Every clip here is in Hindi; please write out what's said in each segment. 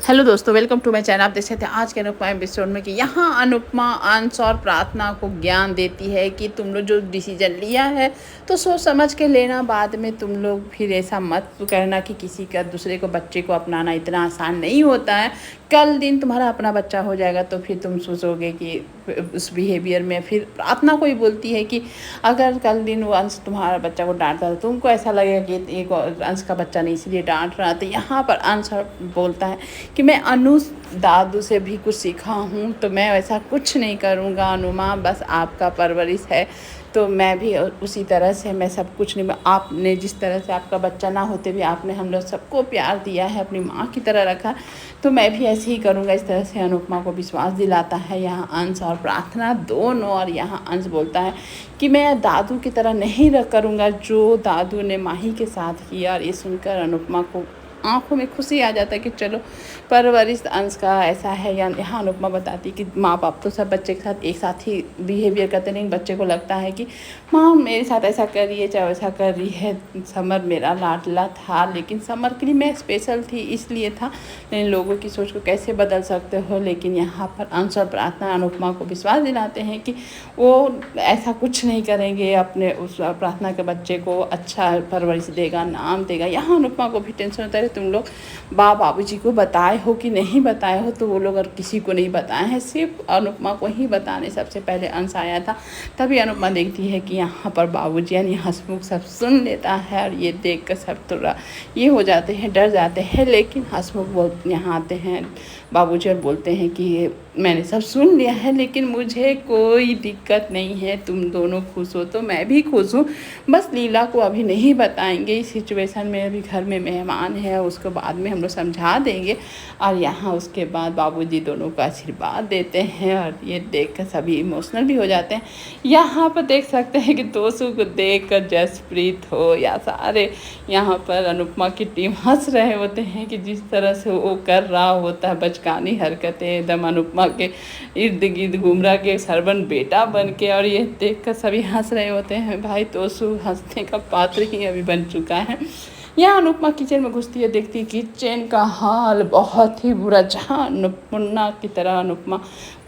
हेलो दोस्तों, वेलकम टू माय चैनल। आप देख सकते हैं आज के अनुपमा एपिसोड में कि यहाँ अनुपमा अंश और प्रार्थना को ज्ञान देती है कि तुम लोग जो डिसीजन लिया है तो सोच समझ के लेना। बाद में तुम लोग फिर ऐसा मत करना कि किसी का दूसरे को बच्चे को अपनाना इतना आसान नहीं होता है। कल दिन तुम्हारा अपना बच्चा हो जाएगा तो फिर तुम सोचोगे कि उस बिहेवियर में फिर प्रार्थना को ही बोलती है कि अगर कल दिन वो अंश तुम्हारा बच्चा को डांटता तो तुमको ऐसा लगेगा कि एक अंश का बच्चा नहीं इसलिए डांट रहा। तो यहाँ पर अंश बोलता है कि मैं अनु दादू से भी कुछ सीखा हूँ, तो मैं वैसा कुछ नहीं करूँगा अनुमा, बस आपका परवरिश है तो मैं भी उसी तरह से मैं सब कुछ नहीं। आपने जिस तरह से आपका बच्चा ना होते भी आपने हम लोग सबको प्यार दिया है, अपनी माँ की तरह रखा, तो मैं भी ऐसे ही करूँगा। इस तरह से अनुपमा को विश्वास दिलाता है यहाँ अंश और प्रार्थना दोनों। और यहाँ अंश बोलता है कि मैं दादू की तरह नहीं करूँगा जो दादू ने माही के साथ किया। और ये सुनकर अनुपमा को आंखों में खुशी आ जाता है कि चलो परवरिश अंश का ऐसा है। या यहाँ अनुपमा बताती कि माँ बाप तो सब बच्चे के साथ एक साथ ही बिहेवियर करते, लेकिन बच्चे को लगता है कि माँ मेरे साथ ऐसा कर रही है चाहे वैसा कर रही है। समर मेरा लाडला था लेकिन समर के लिए मैं स्पेशल थी इसलिए था, लेकिन लोगों की सोच को कैसे बदल सकते हो। लेकिन यहाँ पर अंश और प्रार्थना अनुपमा को विश्वास दिलाते हैं कि वो ऐसा कुछ नहीं करेंगे, अपने उस प्रार्थना के बच्चे को अच्छा परवरिश देगा, नाम देगा। यहाँ अनुपमा को भी टेंशन होता है तुम लोग बाबूजी को बताए हो कि नहीं बताए हो। तो वो लोग और किसी को नहीं बताए हैं, सिर्फ अनुपमा को ही बताने सबसे पहले अंश आया था। तभी अनुपमा देखती है कि यहाँ पर बाबूजी यानी हंसमुख सब सुन लेता है। और ये देख कर सब थोड़ा ये हो जाते हैं, डर जाते हैं। लेकिन हंसमुख यहाँ आते हैं बाबूजी और बोलते हैं कि मैंने सब सुन लिया है लेकिन मुझे कोई दिक्कत नहीं है, तुम दोनों खुश हो तो मैं भी खुश हूँ। बस लीला को अभी नहीं बताएंगे, इस सिचुएशन में अभी घर में मेहमान है, उसको बाद में हम लोग समझा देंगे। और यहाँ उसके बाद बाबूजी दोनों को आशीर्वाद देते हैं और ये देख कर सभी इमोशनल भी हो जाते हैं। यहाँ पर देख सकते हैं कि दोस्तों को देख कर जसप्रीत हो या सारे यहाँ पर अनुपमा की टीम हंस रहे होते हैं कि जिस तरह से वो कर रहा होता है बचकानी हरकतें एकदम अनुपमा के इर्द गिर्द घूम रहा के सरवन बेटा बन के। और ये देख कर सभी हंस रहे होते हैं। भाई तोसु हंसने का पात्र ही अभी बन चुका है। यहाँ अनुपमा किचन में घुसती है, देखती है किचन का हाल बहुत ही बुरा। जहाँ अन्नपूर्णा की तरह अनुपमा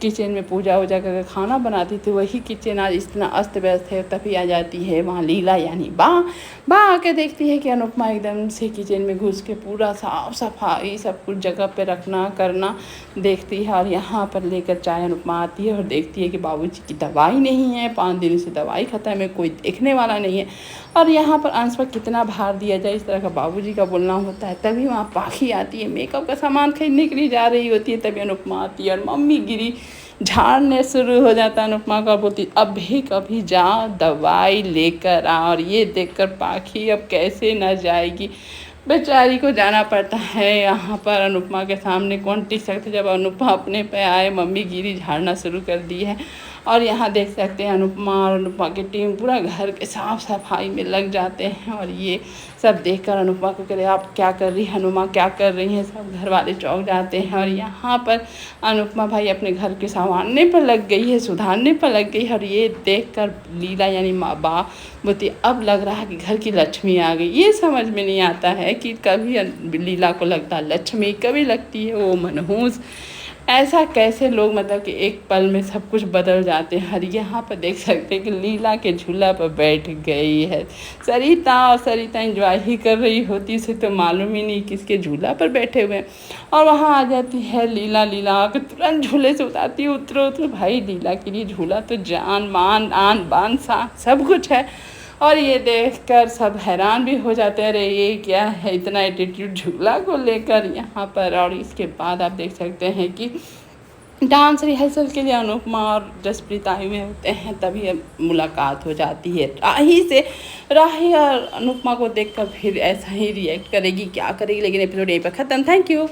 किचन में पूजा वूजा करके खाना बनाती थी, वही किचन आज इतना अस्त व्यस्त है। तभी आ जाती है वहाँ लीला यानी बा आके देखती है कि अनुपमा एकदम से किचन में घुस के पूरा साफ सफाई सब कुछ जगह पे रखना करना देखती है। और यहाँ पर लेकर चाय अनुपमा आती है और देखती है कि बाबूजी की दवाई नहीं है, 5 दिन से दवाई ख़त्म है, कोई देखने वाला नहीं है। और यहाँ पर अंश पर कितना भार दिया जाए, इस तरह का बाबूजी का बोलना होता है। तभी वहाँ पाखी आती है, मेकअप का सामान खरीदने के लिए जा रही होती है। तभी अनुपमा आती है और मम्मी गिरी झाड़ने शुरू हो जाता है। अनुपमा का बोलती अभी कभी जा दवाई लेकर आ। और ये देखकर पाखी अब कैसे न जाएगी, बेचारी को जाना पड़ता है। यहाँ पर अनुपमा के सामने कौन टिक सकते, जब अनुपमा अपने पे आए मम्मी गिरी झाड़ना शुरू कर दी है। और यहाँ देख सकते हैं अनुपमा और अनुपमा की टीम पूरा घर के साफ सफाई में लग जाते हैं। और ये सब देखकर अनुपमा को कह रहे आप क्या कर रही है, अनुमा क्या कर रही हैं, सब घर वाले चौंक जाते हैं। और यहाँ पर अनुपमा भाई अपने घर के संवारने पर लग गई है, सुधारने पर लग गई है। और ये देखकर लीला यानी माँ बाप बोलती अब लग रहा है कि घर की लक्ष्मी आ गई। ये समझ में नहीं आता है कि कभी लीला को लगता है लक्ष्मी, कभी लगती है वो मनहूस। ऐसा कैसे लोग मतलब कि एक पल में सब कुछ बदल जाते हैं। और यहाँ पर देख सकते हैं कि लीला के झूला पर बैठ गई है सरिता। और सरिता एंजॉय ही कर रही होती, इसे तो मालूम ही नहीं किसके झूला पर बैठे हुए हैं। और वहाँ आ जाती है लीला, लीला आकर तुरंत झूले से उतारती है उतरो उतरो। भाई लीला के लिए झूला तो जान मान आन बान सा सब कुछ है। और ये देखकर सब हैरान भी हो जाते हैं, अरे ये क्या है इतना एटीट्यूड झूला को लेकर यहाँ पर। और इसके बाद आप देख सकते हैं कि डांस रिहर्सल के लिए अनुपमा और जसप्रीत आए हुए होते हैं। तभी अब मुलाकात हो जाती है राही से। राही और अनुपमा को देखकर फिर ऐसा ही रिएक्ट करेगी, क्या करेगी। लेकिन एपिसोड यहीं पर ख़त्म। Thank you.